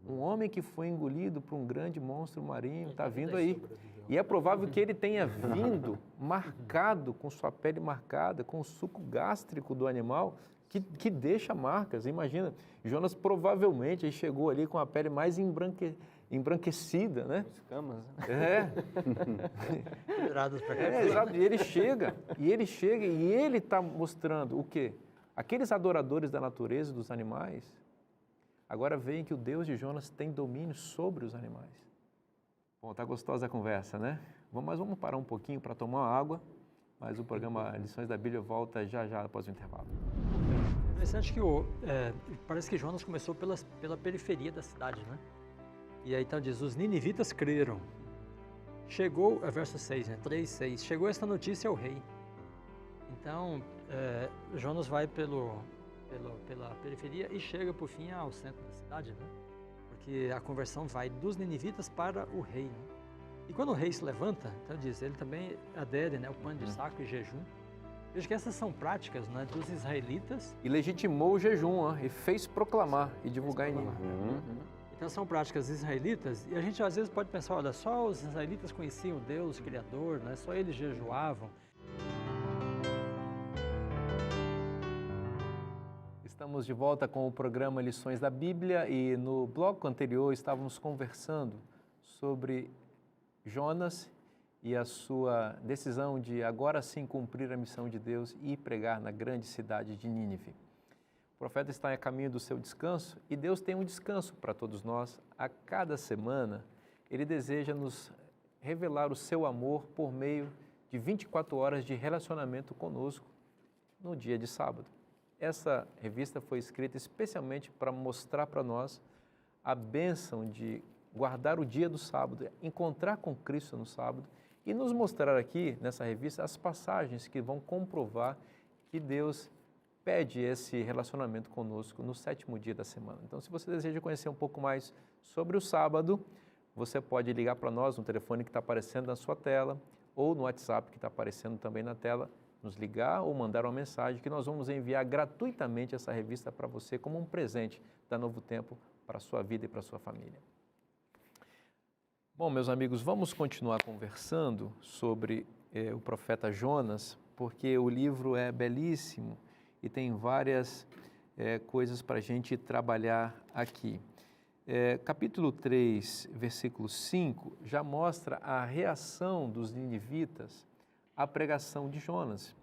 Um homem que foi engolido por um grande monstro marinho está vindo aí. E é provável que ele tenha vindo marcado, com sua pele marcada, com o suco gástrico do animal, que deixa marcas. Imagina, Jonas provavelmente ele chegou ali com a pele mais embranquecida, né? Escamas, né? Penduradas para cá. Exato. E ele chega e ele está mostrando o quê? Aqueles adoradores da natureza e dos animais, agora veem que o Deus de Jonas tem domínio sobre os animais. Bom, tá gostosa a conversa, né? Mas vamos parar um pouquinho para tomar uma água, mas o programa Lições da Bíblia volta já após o intervalo. Interessante que parece que Jonas começou pela periferia da cidade, né? E aí então diz, os ninivitas creram. Chegou, verso 6, né? 3, 6, chegou esta notícia ao rei. Então, Jonas vai pela periferia e chega, por fim, ao centro da cidade, né? Porque a conversão vai dos ninivitas para o rei, né? E quando o rei se levanta, então diz, ele também adere, né, o pano de saco e jejum. Veja que essas são práticas, né, dos israelitas. E legitimou o jejum, e fez proclamar e divulgar em Nínive. Então são práticas israelitas, e a gente às vezes pode pensar, olha, só os israelitas conheciam Deus, o Criador, né, só eles jejuavam. Estamos de volta com o programa Lições da Bíblia e no bloco anterior estávamos conversando sobre Jonas e a sua decisão de agora sim cumprir a missão de Deus e pregar na grande cidade de Nínive. O profeta está a caminho do seu descanso e Deus tem um descanso para todos nós. A cada semana, Ele deseja nos revelar o seu amor por meio de 24 horas de relacionamento conosco no dia de sábado. Essa revista foi escrita especialmente para mostrar para nós a bênção de guardar o dia do sábado, encontrar com Cristo no sábado e nos mostrar aqui, nessa revista, as passagens que vão comprovar que Deus pede esse relacionamento conosco no 7º dia da semana. Então, se você deseja conhecer um pouco mais sobre o sábado, você pode ligar para nós no telefone que está aparecendo na sua tela ou no WhatsApp que está aparecendo também na tela, nos ligar ou mandar uma mensagem que nós vamos enviar gratuitamente essa revista para você como um presente da Novo Tempo para a sua vida e para a sua família. Bom, meus amigos, vamos continuar conversando sobre o profeta Jonas, porque o livro é belíssimo e tem várias coisas para a gente trabalhar aqui. Capítulo 3, versículo 5, já mostra a reação dos ninivitas à pregação de Jonas.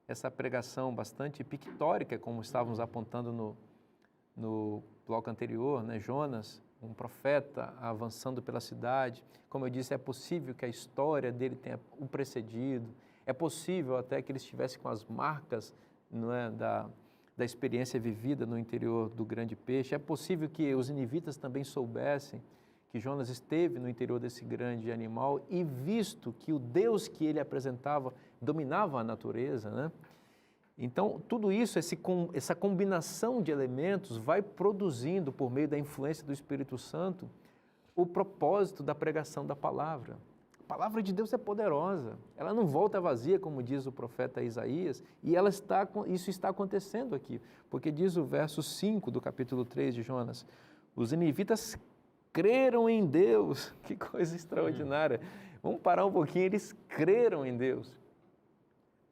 Essa pregação bastante pictórica, como estávamos apontando no bloco anterior, né? Jonas, um profeta avançando pela cidade. Como eu disse, é possível que a história dele tenha o precedido, é possível até que ele estivesse com as marcas, não é, da experiência vivida no interior do grande peixe, é possível que os ninivitas também soubessem que Jonas esteve no interior desse grande animal e visto que o Deus que ele apresentava dominava a natureza, né? Então, tudo isso, essa combinação de elementos vai produzindo, por meio da influência do Espírito Santo, o propósito da pregação da palavra. A palavra de Deus é poderosa, ela não volta vazia, como diz o profeta Isaías, e isso está acontecendo aqui, porque diz o verso 5 do capítulo 3 de Jonas, os ninivitas creram em Deus, que coisa extraordinária. Vamos parar um pouquinho, eles creram em Deus.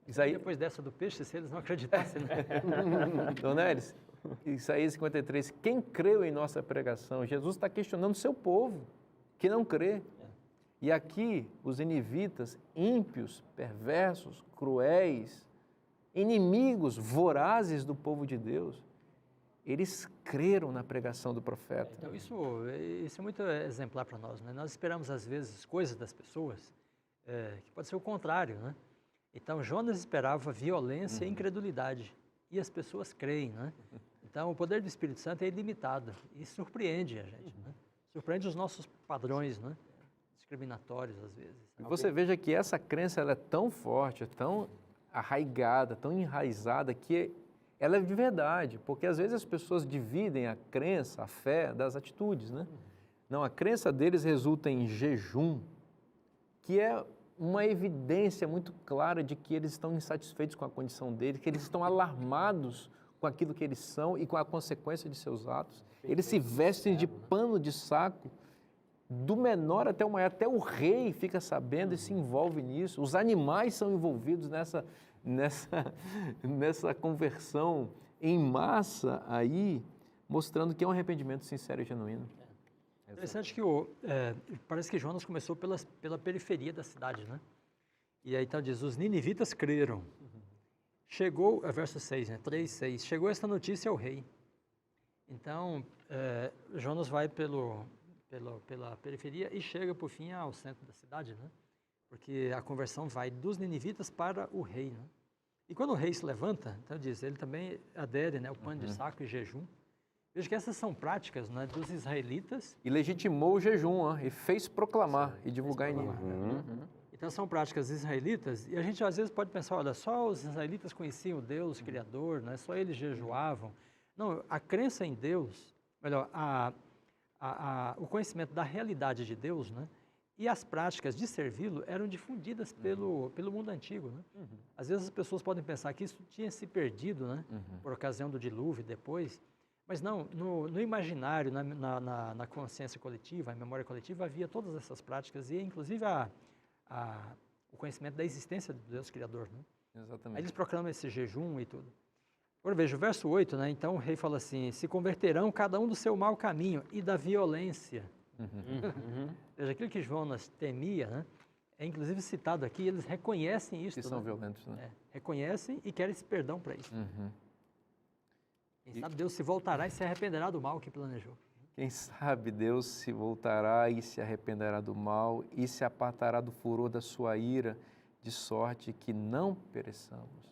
Depois dessa do peixe, se eles não acreditassem, né? Dona Elis, Isaías 53, quem creu em nossa pregação? Jesus está questionando o seu povo, que não crê. E aqui, os ninivitas, ímpios, perversos, cruéis, inimigos, vorazes do povo de Deus, eles creram na pregação do profeta. Então, isso é muito exemplar para nós, né? Nós esperamos, às vezes, coisas das pessoas que pode ser o contrário, né? Então, Jonas esperava violência e incredulidade, e as pessoas creem, né? Então, o poder do Espírito Santo é ilimitado e surpreende a gente, né? Surpreende os nossos padrões, né? Discriminatórios, às vezes. E você veja que essa crença ela é tão forte, tão arraigada, tão enraizada, que ela é de verdade, porque às vezes as pessoas dividem a crença, a fé, das atitudes, né? Não, a crença deles resulta em jejum, que é uma evidência muito clara de que eles estão insatisfeitos com a condição deles, que eles estão alarmados com aquilo que eles são e com a consequência de seus atos. Eles se vestem de pano de saco, do menor até o maior, até o rei fica sabendo e se envolve nisso. Os animais são envolvidos nessa conversão em massa aí, mostrando que é um arrependimento sincero e genuíno. Interessante que parece que Jonas começou pela periferia da cidade, né? E aí então diz, os ninivitas creram. Chegou, verso 6, né? 3, 6. Chegou esta notícia ao rei. Então, Jonas vai pela periferia e chega, por fim, ao centro da cidade, né? Porque a conversão vai dos ninivitas para o rei, né? E quando o rei se levanta, então diz, ele também adere, né? O pano de saco e jejum. Veja que essas são práticas, né, dos israelitas. E legitimou o jejum, e fez proclamar e divulgar em Nínive. Então são práticas israelitas e a gente às vezes pode pensar, olha, só os israelitas conheciam o Deus Criador, né? Só eles jejuavam. Não, a crença em Deus, melhor, o conhecimento da realidade de Deus, né? E as práticas de servi-lo eram difundidas pelo mundo antigo, né? Às vezes as pessoas podem pensar que isso tinha se perdido, né? Por ocasião do dilúvio depois. Mas não, no imaginário, na consciência coletiva, na memória coletiva, havia todas essas práticas e inclusive o conhecimento da existência do Deus Criador, né? Exatamente. Aí eles proclamam esse jejum e tudo. Agora veja, o verso 8, né? Então o rei fala assim, se converterão cada um do seu mau caminho e da violência. Veja, aquilo que Jonas temia, né? É inclusive citado aqui, eles reconhecem isso. Que são violentos, né? Reconhecem e querem esse perdão para isso. Quem sabe Deus se voltará e se arrependerá do mal que planejou. Quem sabe Deus se voltará e se arrependerá do mal e se apartará do furor da sua ira, de sorte que não pereçamos.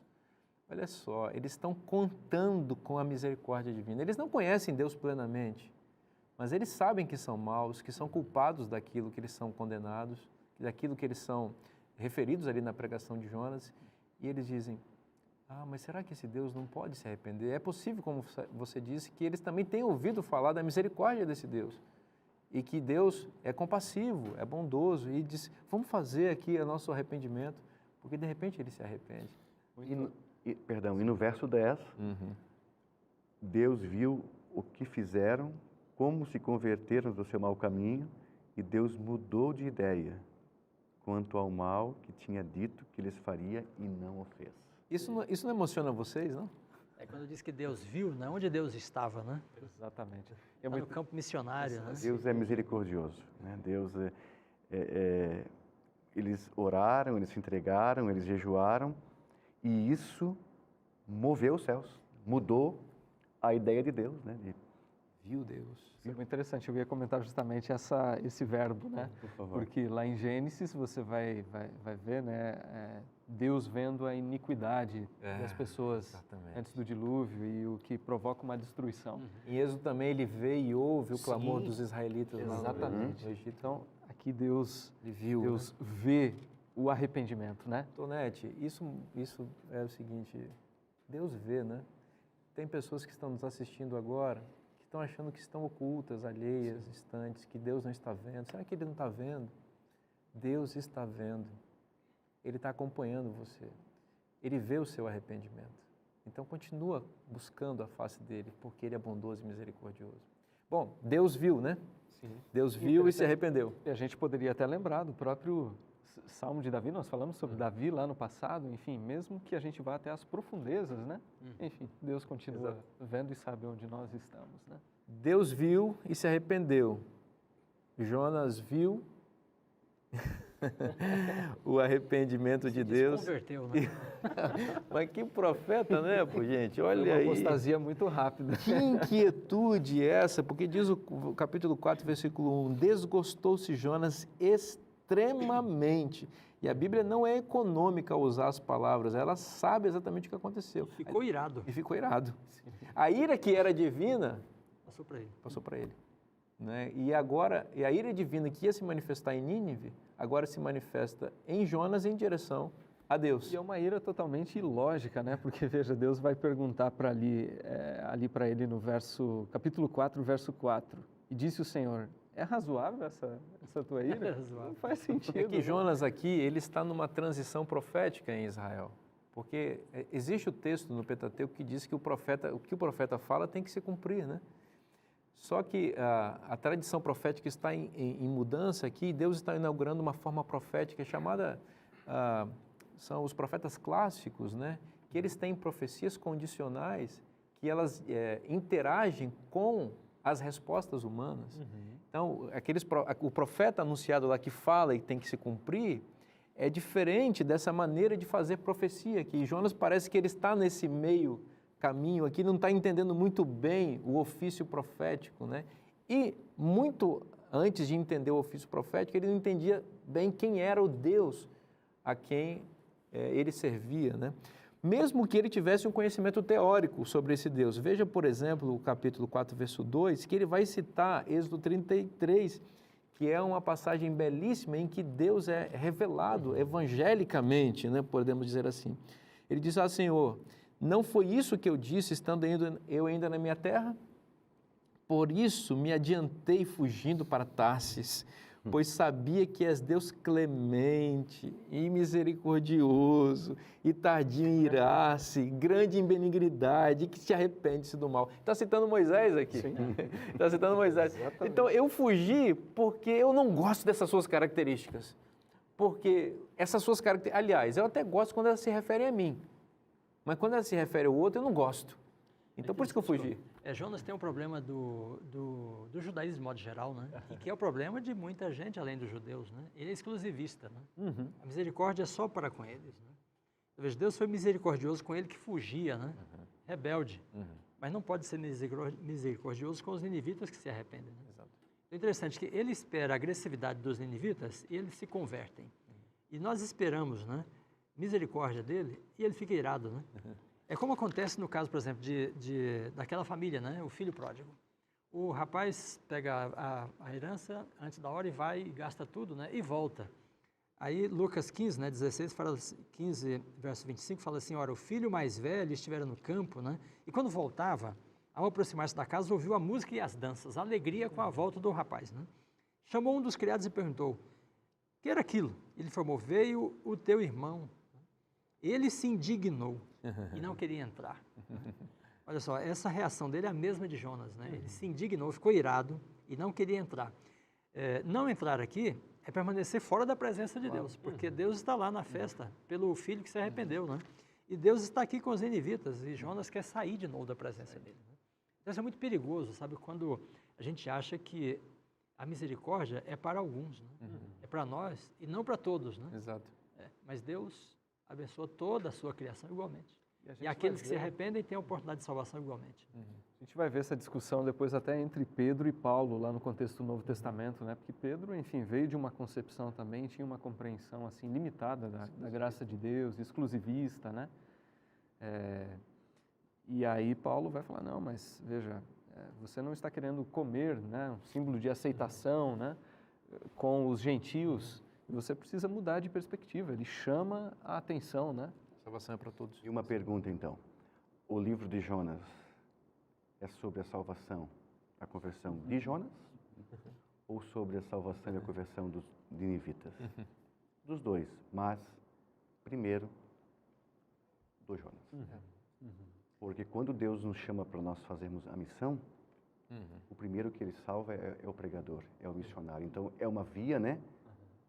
Olha só, eles estão contando com a misericórdia divina. Eles não conhecem Deus plenamente, mas eles sabem que são maus, que são culpados daquilo que eles são condenados, daquilo que eles são referidos ali na pregação de Jonas, e eles dizem, mas será que esse Deus não pode se arrepender? É possível, como você disse, que eles também tenham ouvido falar da misericórdia desse Deus. E que Deus é compassivo, é bondoso. E diz, vamos fazer aqui o nosso arrependimento. Porque de repente ele se arrepende. E no verso 10, Deus viu o que fizeram, como se converteram do seu mau caminho. E Deus mudou de ideia quanto ao mal que tinha dito que lhes faria e não o fez. Isso não emociona vocês, não? É quando diz que Deus viu, né? Onde Deus estava, né? Exatamente. Está no campo missionário, né? Deus é misericordioso, né? Deus eles oraram, eles se entregaram, eles jejuaram e isso moveu os céus, mudou a ideia de Deus, né? Viu Deus. Isso é muito interessante. Eu ia comentar justamente esse verbo, né? Por favor. Porque lá em Gênesis você vai ver, né? Deus vendo a iniquidade das pessoas antes do dilúvio e o que provoca uma destruição. Em Êxodo também ele vê e ouve o clamor dos israelitas lá no Egito. Então, aqui Deus viu, Deus vê o arrependimento, né? Tonete, isso é o seguinte, Deus vê, né? Tem pessoas que estão nos assistindo agora que estão achando que estão ocultas, alheias, distantes, que Deus não está vendo. Será que Ele não está vendo? Deus está vendo. Ele está acompanhando você. Ele vê o seu arrependimento. Então, continua buscando a face dEle, porque Ele é bondoso e misericordioso. Bom, Deus viu, né? Sim. Deus viu e se arrependeu. E a gente poderia até lembrar do próprio Salmo de Davi, nós falamos sobre Davi lá no passado, enfim, mesmo que a gente vá até as profundezas, né? Enfim, Deus continua vendo e sabe onde nós estamos, né? Deus viu e se arrependeu. Jonas viu o arrependimento de Deus. Se converteu, né? Mas que profeta, né, pô, gente? Olha aí. Uma apostasia muito rápida. Que inquietude essa, porque diz o capítulo 4, versículo 1, desgostou-se Jonas extremamente. E a Bíblia não é econômica ao usar as palavras, ela sabe exatamente o que aconteceu. Ficou irado. E ficou irado. A ira que era divina passou para ele. Né? E a ira divina que ia se manifestar em Nínive, agora se manifesta em Jonas em direção a Deus. E é uma ira totalmente ilógica, né? Porque, veja, Deus vai perguntar para ali para ele no capítulo 4, verso 4. E disse o Senhor, É razoável essa tua ira? É razoável. Não faz sentido. É que né? Jonas aqui, ele está numa transição profética em Israel. Porque existe o texto no Pentateuco que diz que o que o profeta fala tem que se cumprir, né? Só que a tradição profética está em mudança aqui, e Deus está inaugurando uma forma profética chamada, são os profetas clássicos, né? Que eles têm profecias condicionais, que elas interagem com as respostas humanas. Então, o profeta anunciado lá que fala e tem que se cumprir, é diferente dessa maneira de fazer profecia, que Jonas parece que ele está nesse meio caminho aqui, não está entendendo muito bem o ofício profético, né? E muito antes de entender o ofício profético, ele não entendia bem quem era o Deus a quem ele servia, né? Mesmo que ele tivesse um conhecimento teórico sobre esse Deus. Veja, por exemplo, o capítulo 4, verso 2, que ele vai citar Êxodo 33, que é uma passagem belíssima em que Deus é revelado evangelicamente, né? Podemos dizer assim. Ele diz: "Ah, Senhor, não foi isso que eu disse estando eu ainda na minha terra? Por isso me adiantei fugindo para Tarsis, pois sabia que és Deus clemente e misericordioso e tardio em irar-se, grande em benignidade e que te arrepende-se do mal." Está citando Moisés aqui. Está citando Moisés. Exatamente. Então, eu fugi porque eu não gosto dessas suas características. Porque essas suas características... Aliás, eu até gosto quando elas se referem a mim. Mas quando elas se referem ao outro, eu não gosto. Então, por isso que eu fugi. Jonas tem um problema do judaísmo de modo geral, né? E que é o problema de muita gente além dos judeus, né? Ele é exclusivista, né? A misericórdia é só para com eles, né? Talvez Deus foi misericordioso com ele que fugia, né? Rebelde. Mas não pode ser misericordioso com os ninivitas que se arrependem, né? Exato. É interessante que ele espera a agressividade dos ninivitas e eles se convertem. E nós esperamos, né, misericórdia dele e ele fica irado, né? É como acontece no caso, por exemplo, daquela família, né? O filho pródigo. O rapaz pega a herança antes da hora e vai e gasta tudo, né? E volta. Aí Lucas 15, né, 16, 15, verso 25, fala assim: "Ora, o filho mais velho estivera no campo, né? E quando voltava, ao aproximar-se da casa, ouviu a música e as danças, a alegria com a volta do rapaz, né? Chamou um dos criados e perguntou: que era aquilo? Ele informou: veio o teu irmão. Ele se indignou e não queria entrar." Olha só, essa reação dele é a mesma de Jonas, né? Ele se indignou, ficou irado e não queria entrar. Não entrar aqui é permanecer fora da presença de Deus, porque Deus está lá na festa pelo filho que se arrependeu, né? E Deus está aqui com os ninivitas e Jonas quer sair de novo da presença dele, né? Então isso é muito perigoso, sabe? Quando a gente acha que a misericórdia é para alguns, né? É para nós e não para todos, né? Exato. Mas Deus abençoa toda a sua criação igualmente. gente E aqueles vai que se ver- arrependem têm a oportunidade de salvação igualmente. A gente vai ver essa discussão depois até entre Pedro e Paulo, lá no contexto do Novo Testamento, né? Porque Pedro, enfim, veio de uma concepção também, tinha uma compreensão, assim, limitada da graça de Deus, exclusivista, né? E aí Paulo vai falar: não, mas veja, você não está querendo comer, né? Um símbolo de aceitação, né? Com os gentios, e você precisa mudar de perspectiva. Ele chama a atenção, né? Salvação é para todos. E uma pergunta, então. O livro de Jonas é sobre a salvação, a conversão de Jonas? Ou sobre a salvação e a conversão dos ninivitas? Dos dois, mas primeiro do Jonas. Porque quando Deus nos chama para nós fazermos a missão, o primeiro que ele salva é o pregador, é o missionário. Então, é uma via, né?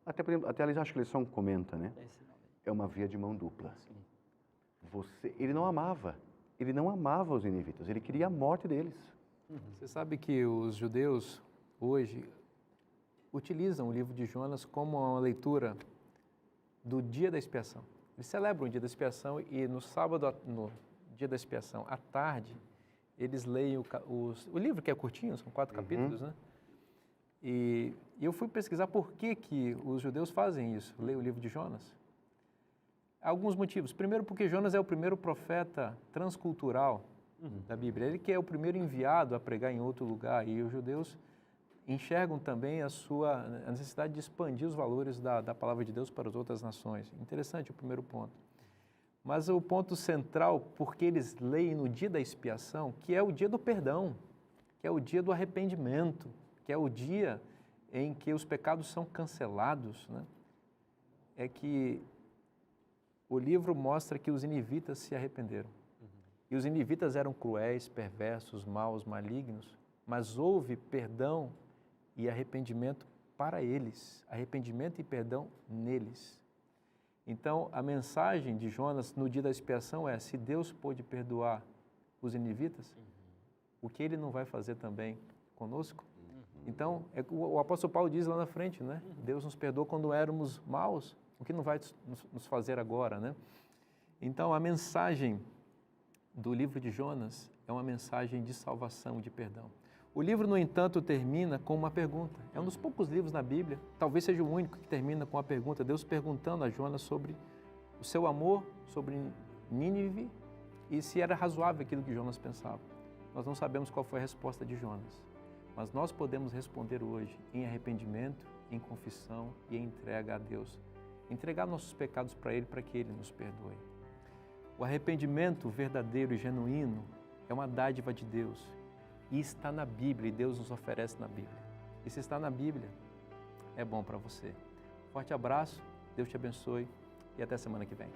Até aliás, acho que ele só comenta, né? É esse nome. É uma via de mão dupla. Ele não amava os ninivitas, ele queria a morte deles. Você sabe que os judeus hoje utilizam o livro de Jonas como uma leitura do dia da expiação. Eles celebram o dia da expiação e no sábado, no dia da expiação, à tarde, eles leem o livro, que é curtinho, são 4 capítulos, né? E eu fui pesquisar por que os judeus fazem isso, leem o livro de Jonas. Há alguns motivos. Primeiro, porque Jonas é o primeiro profeta transcultural da Bíblia. Ele que é o primeiro enviado a pregar em outro lugar. E os judeus enxergam também a necessidade de expandir os valores da palavra de Deus para as outras nações. Interessante o primeiro ponto. Mas o ponto central, porque eles leem no dia da expiação, que é o dia do perdão, que é o dia do arrependimento, que é o dia em que os pecados são cancelados, né, é que o livro mostra que os ninivitas se arrependeram. E os ninivitas eram cruéis, perversos, maus, malignos, mas houve perdão e arrependimento para eles, arrependimento e perdão neles. Então, a mensagem de Jonas no dia da expiação é: se Deus pôde perdoar os ninivitas, o que Ele não vai fazer também conosco? Então, o apóstolo Paulo diz lá na frente, né? Deus nos perdoou quando éramos maus, o que não vai nos fazer agora, né? Então, a mensagem do livro de Jonas é uma mensagem de salvação, de perdão. O livro, no entanto, termina com uma pergunta. É um dos poucos livros na Bíblia, talvez seja o único que termina com a pergunta, Deus perguntando a Jonas sobre o seu amor, sobre Nínive e se era razoável aquilo que Jonas pensava. Nós não sabemos qual foi a resposta de Jonas, mas nós podemos responder hoje em arrependimento, em confissão e em entrega a Deus. Entregar nossos pecados para Ele, para que Ele nos perdoe. O arrependimento verdadeiro e genuíno é uma dádiva de Deus e está na Bíblia, e Deus nos oferece na Bíblia. E se está na Bíblia, é bom para você. Forte abraço, Deus te abençoe e até semana que vem.